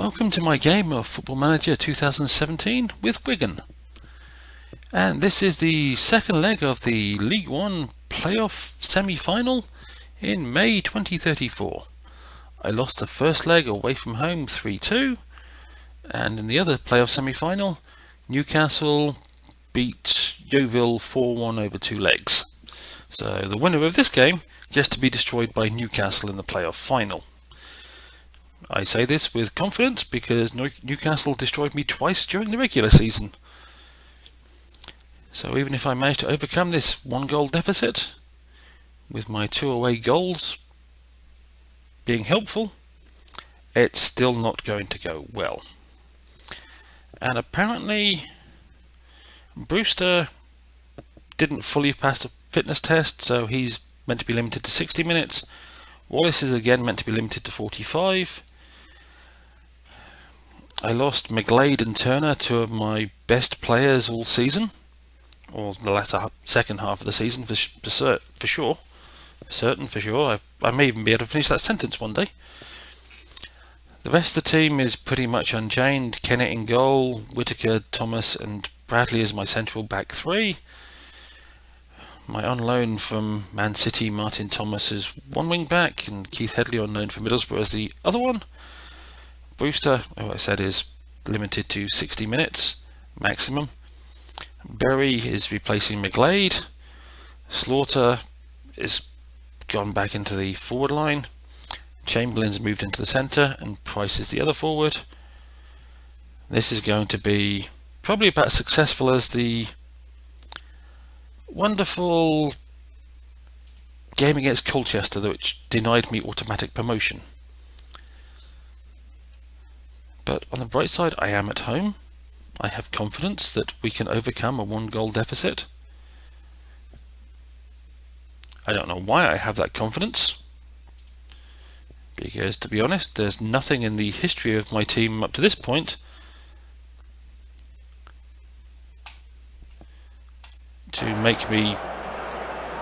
Welcome to my game of Football Manager 2017 with Wigan. And this is the second leg of the League One playoff semi-final in May 2034. I lost the first leg away from home 3-2, and in the other playoff semi-final, Newcastle beat Yeovil 4-1 over 2 legs. So the winner of this game gets to be destroyed by Newcastle in the playoff final. I say this with confidence because Newcastle destroyed me twice during the regular season. So even if I manage to overcome this 1-goal deficit, with my 2 away goals being helpful, it's still not going to go well. And apparently Brewster didn't fully pass the fitness test, so he's meant to be limited to 60 minutes. Wallace is again meant to be limited to 45. I lost McGlade and Turner, 2 of my best players all season, or the second half of the season for sure. I may even be able to finish that sentence one day. The rest of the team is pretty much unchanged. Kennett in goal, Whittaker, Thomas and Bradley as my central back 3. My on loan from Man City, Martin Thomas, is 1 wing back, and Keith Headley on loan from Middlesbrough as the other one. Brewster, who I said is limited to 60 minutes maximum. Berry is replacing McGlade. Slaughter is gone back into the forward line. Chamberlain's moved into the centre, and Price is the other forward. This is going to be probably about as successful as the wonderful game against Colchester, which denied me automatic promotion. But on the bright side, I am at home. I have confidence that we can overcome a 1-goal deficit. I don't know why I have that confidence, because to be honest, there's nothing in the history of my team up to this point to make me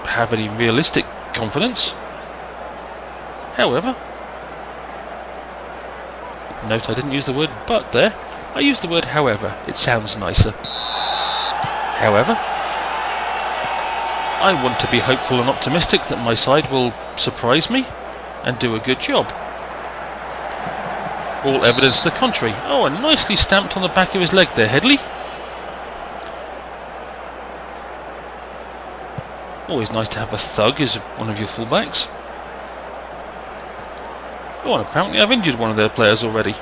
have any realistic confidence. However, note I didn't use the word but there. I used the word however. It sounds nicer. However, I want to be hopeful and optimistic that my side will surprise me and do a good job. All evidence to the contrary. Oh, and nicely stamped on the back of his leg there, Headley. Always nice to have a thug as one of your fullbacks. Oh, and apparently I've injured one of their players already.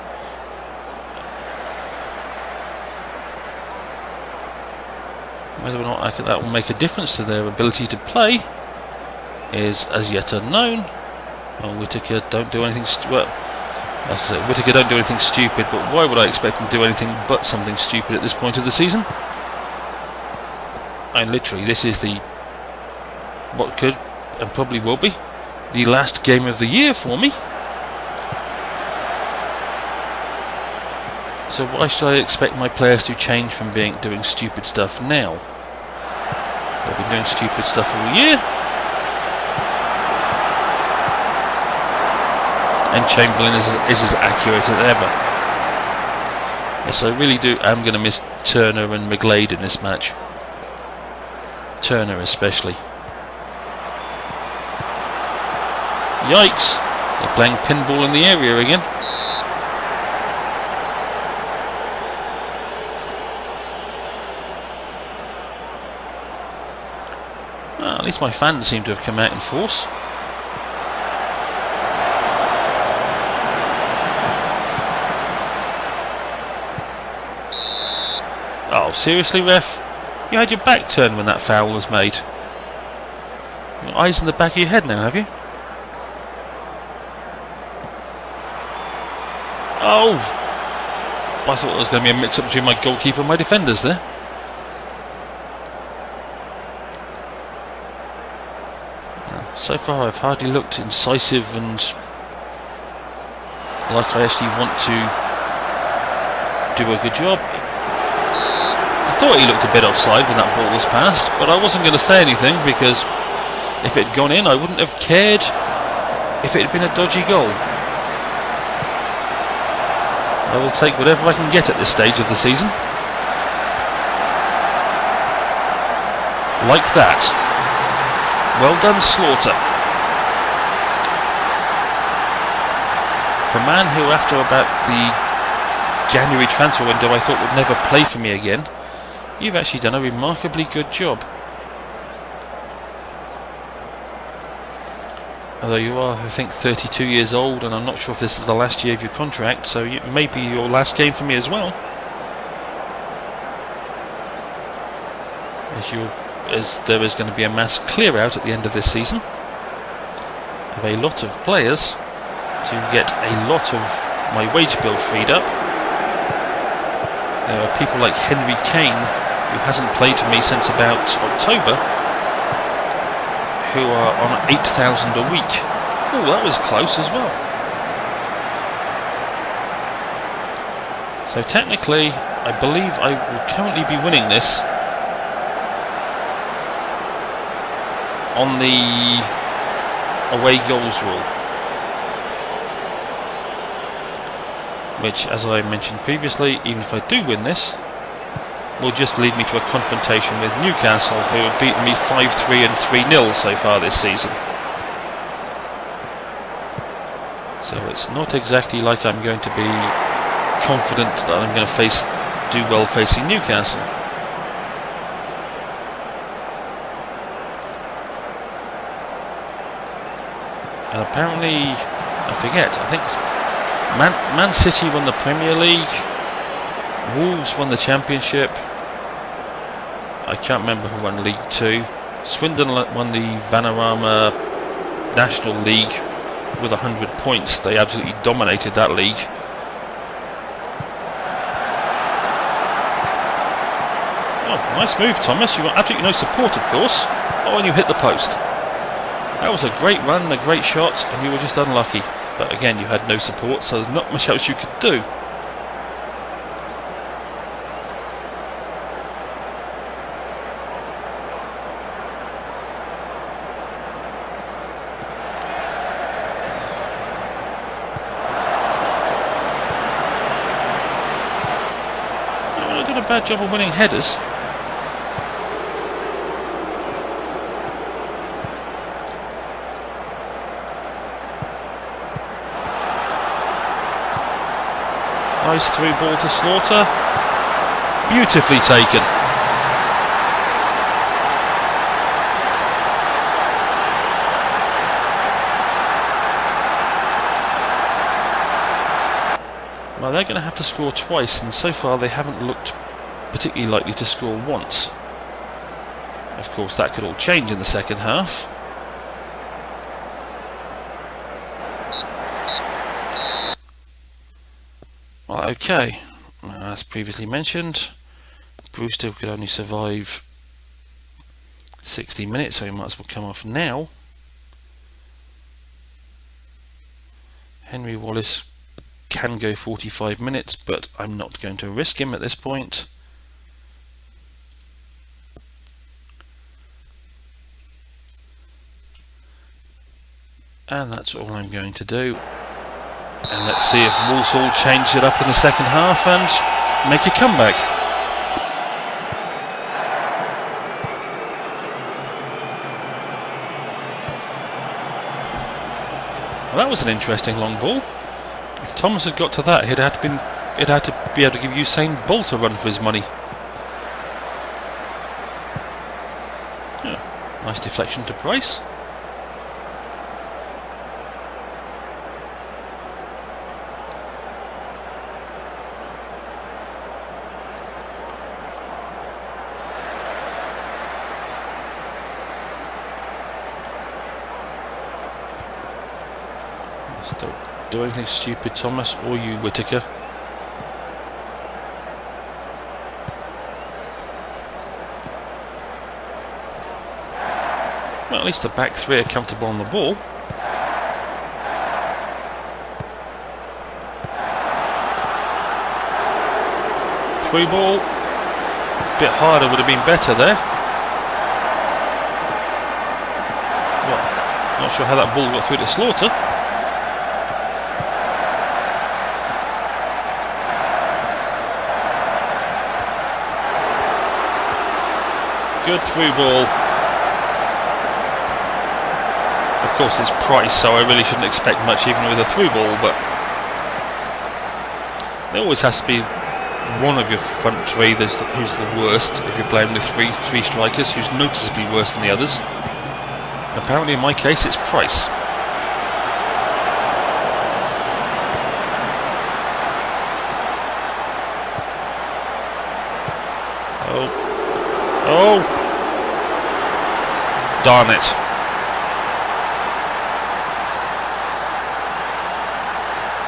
Whether or not that will make a difference to their ability to play is as yet unknown. Well, Whittaker don't do anything Whittaker don't do anything stupid, but why would I expect him to do anything but something stupid at this point of the season? And literally, this is what could and probably will be the last game of the year for me. So why should I expect my players to change from doing stupid stuff now? They've been doing stupid stuff all year. And Chamberlain is as accurate as ever. Yes, I really am going to miss Turner and McGlade in this match. Turner especially. Yikes! They're playing pinball in the area again. Well, at least my fans seem to have come out in force. Oh, seriously, ref? You had your back turned when that foul was made. Your eyes in the back of your head now, have you? Oh! I thought there was going to be a mix-up between my goalkeeper and my defenders there. So far I've hardly looked incisive and like I actually want to do a good job. I thought he looked a bit offside when that ball was passed, but I wasn't going to say anything because if it had gone in I wouldn't have cared if it had been a dodgy goal. I will take whatever I can get at this stage of the season. Like that. Well done, Slaughter. For a man who, after about the January transfer window, I thought would never play for me again, you've actually done a remarkably good job. Although you are, I think, 32 years old, and I'm not sure if this is the last year of your contract, so it may be your last game for me as well. As there is going to be a mass clear out at the end of this season of a lot of players to get a lot of my wage bill freed up. There are people like Henry Kane, who hasn't played for me since about October, who are on 8,000 a week. Oh, that was close as well. So technically, I believe I will currently be winning this on the away goals rule, which, as I mentioned previously, even if I do win this, will just lead me to a confrontation with Newcastle, who have beaten me 5-3 and 3-0 so far this season. So it's not exactly like I'm going to be confident that I'm going to do well facing Newcastle. And apparently, I forget, I think Man City won the Premier League, Wolves won the Championship, I can't remember who won League 2, Swindon won the Vanarama National League with 100 points. They absolutely dominated that league. Oh, nice move, Thomas. You got absolutely no support, of course. Oh, and you hit the post. That was a great run, a great shot, and you were just unlucky. But again, you had no support, so there's not much else you could do. I did a bad job of winning headers. Nice through ball to Slaughter. Beautifully taken. Well, they're going to have to score twice, and so far they haven't looked particularly likely to score once. Of course, that could all change in the second half. Well, okay, as previously mentioned, Brewster could only survive 60 minutes, so he might as well come off now. Henry Wallace can go 45 minutes, but I'm not going to risk him at this point. And that's all I'm going to do. And let's see if Walsall change it up in the second half and make a comeback. Well, that was an interesting long ball. If Thomas had got to that, he'd had to be able to give Usain Bolt a run for his money. Yeah, nice deflection to Price. Don't do anything stupid, Thomas, or you, Whittaker. Well, at least the back three are comfortable on the ball. Through ball. A bit harder would have been better there. Well, not sure how that ball got through to Slaughter. Good through ball. Of course it's Price, so I really shouldn't expect much even with a through ball, but there always has to be one of your front three who's the worst if you're playing with three strikers, who's noticeably worse than the others. And apparently in my case it's Price. Oh! Darn it.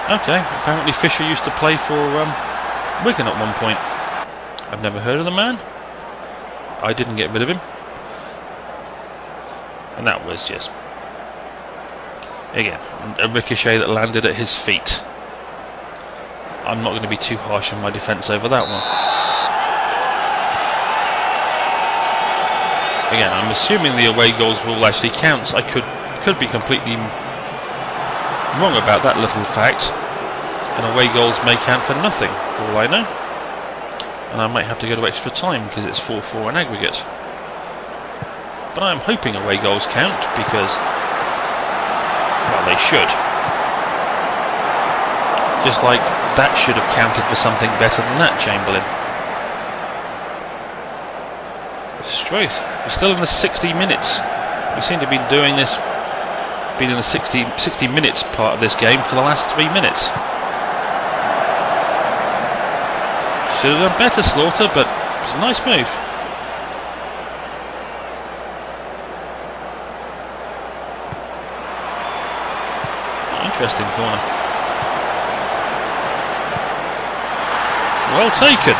Okay, apparently Fisher used to play for Wigan at one point. I've never heard of the man. I didn't get rid of him. And that was just, again, a ricochet that landed at his feet. I'm not going to be too harsh on my defence over that one. Again, I'm assuming the away goals rule actually counts. I could be completely wrong about that little fact. And away goals may count for nothing, for all I know. And I might have to go to extra time because it's 4-4 in aggregate. But I'm hoping away goals count because, well, they should. Just like that should have counted for something better than that, Chamberlain. Straight. We're still in the 60 minutes. We seem to be doing this, been in the 60 minutes part of this game for the last 3 minutes. Should have done better, Slaughter, but it's a nice move. Interesting corner. Well taken.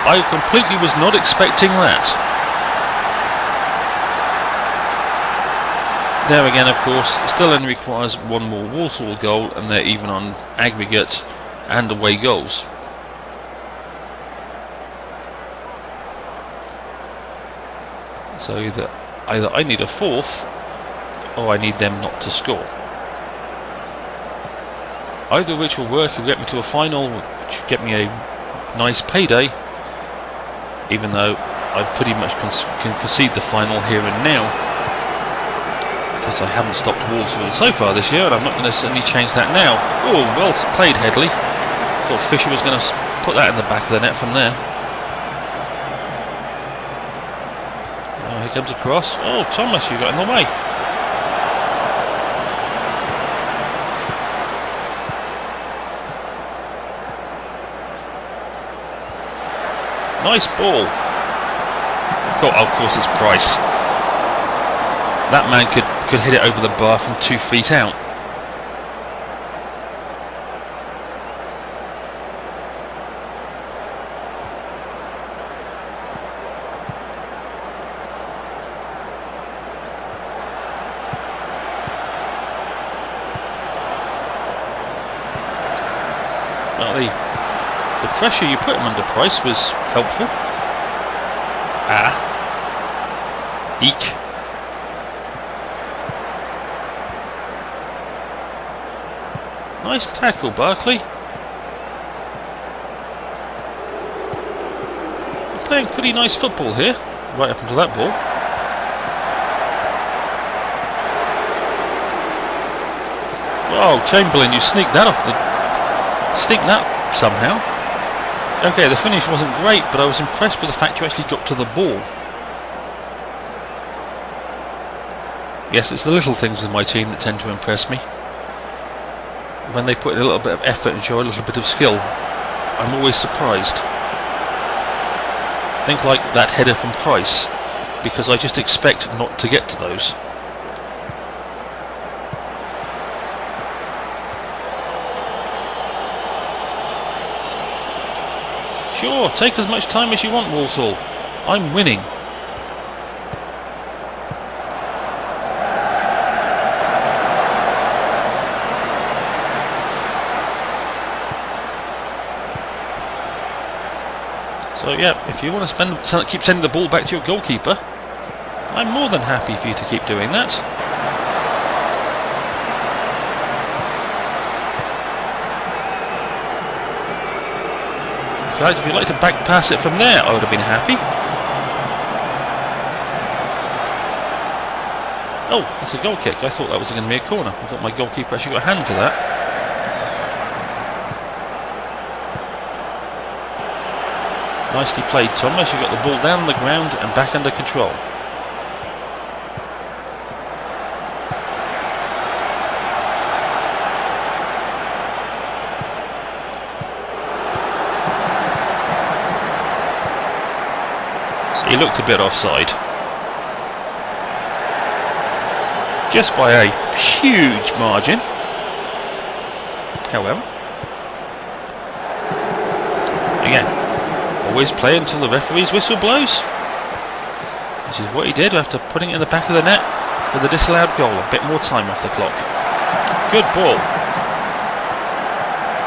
I completely was not expecting that. There again, of course, still only requires one more Walsall goal, and they're even on aggregate and away goals. So either I need a fourth, or I need them not to score. Either of which will work. Will get me to a final, which will get me a nice payday. Even though I pretty much can concede the final here and now, because I haven't stopped Walsall so far this year, and I'm not going to certainly change that now. Oh, well played, Headley. Thought Fisher was going to put that in the back of the net from there. Oh, here comes a cross. Oh, Thomas, you got in the way. Nice ball. Of course it's Price. That man could hit it over the bar from 2 feet out. Well, the pressure you put him under, Price, was helpful. Eek. Nice tackle, Barkley. You're playing pretty nice football here, right up until that ball. Oh, Chamberlain, you sneaked that somehow. Okay, the finish wasn't great, but I was impressed with the fact you actually got to the ball. Yes, it's the little things with my team that tend to impress me. When they put in a little bit of effort and show a little bit of skill, I'm always surprised. Things like that header from Price, because I just expect not to get to those. Sure, take as much time as you want, Walsall. I'm winning. So yeah, if you want to keep sending the ball back to your goalkeeper, I'm more than happy for you to keep doing that. If you'd like to back pass it from there, I would have been happy. Oh, that's a goal kick. I thought that was going to be a corner. I thought my goalkeeper actually got a hand to that. Nicely played, Thomas. You got the ball down on the ground and back under control. He looked a bit offside. Just by a huge margin. However, again, always play until the referee's whistle blows. Which is what he did after putting it in the back of the net for the disallowed goal. A bit more time off the clock. Good ball.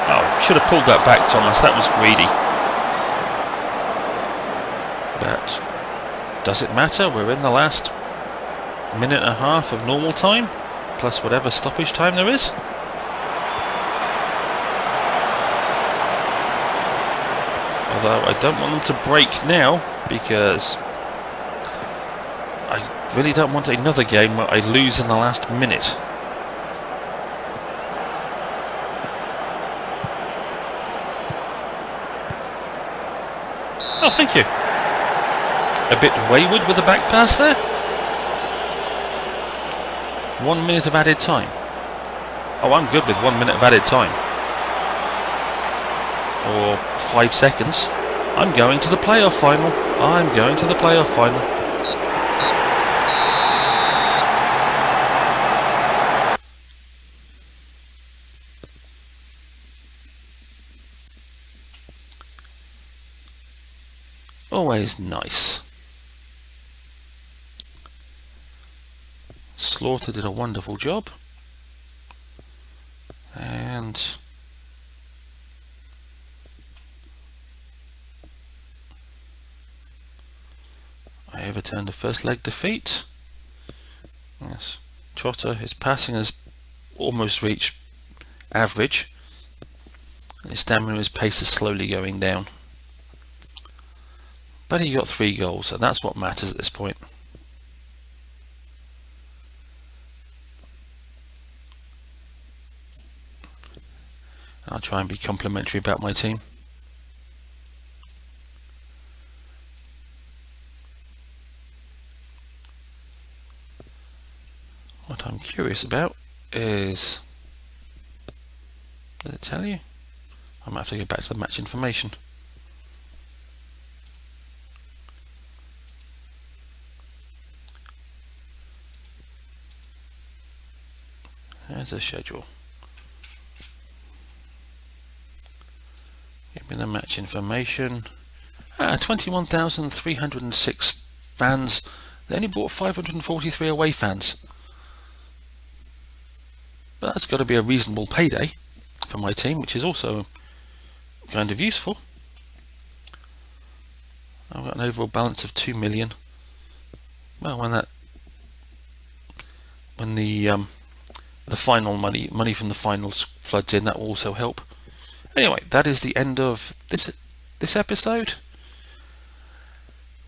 Oh, should have pulled that back, Thomas. That was greedy. But does it matter? We're in the last minute and a half of normal time, plus whatever stoppage time there is. Although I don't want them to break now, because I really don't want another game where I lose in the last minute. Oh, thank you. A bit wayward with the back pass there. 1 minute of added time. Oh, I'm good with 1 minute of added time. Or 5 seconds. I'm going to the playoff final. I'm going to the playoff final. Always nice. Slaughter did a wonderful job. And I overturned the first leg defeat. Yes. Trotter, his passing has almost reached average. And his stamina, his pace is slowly going down. But he got 3 goals, and that's what matters at this point. I'll try and be complimentary about my team. What I'm curious about is, did it tell you? I might have to go back to the match information. There's a schedule. Give me the match information. 21,306 fans. They only brought 543 away fans. But that's got to be a reasonable payday for my team, which is also kind of useful. I've got an overall balance of 2 million. Well, when the final money from the finals floods in, that will also help. Anyway, that is the end of this episode.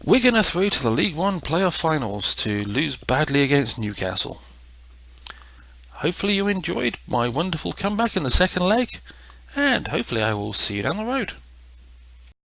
Wigan are through to the League One playoff finals to lose badly against Newcastle. Hopefully you enjoyed my wonderful comeback in the second leg, and hopefully I will see you down the road.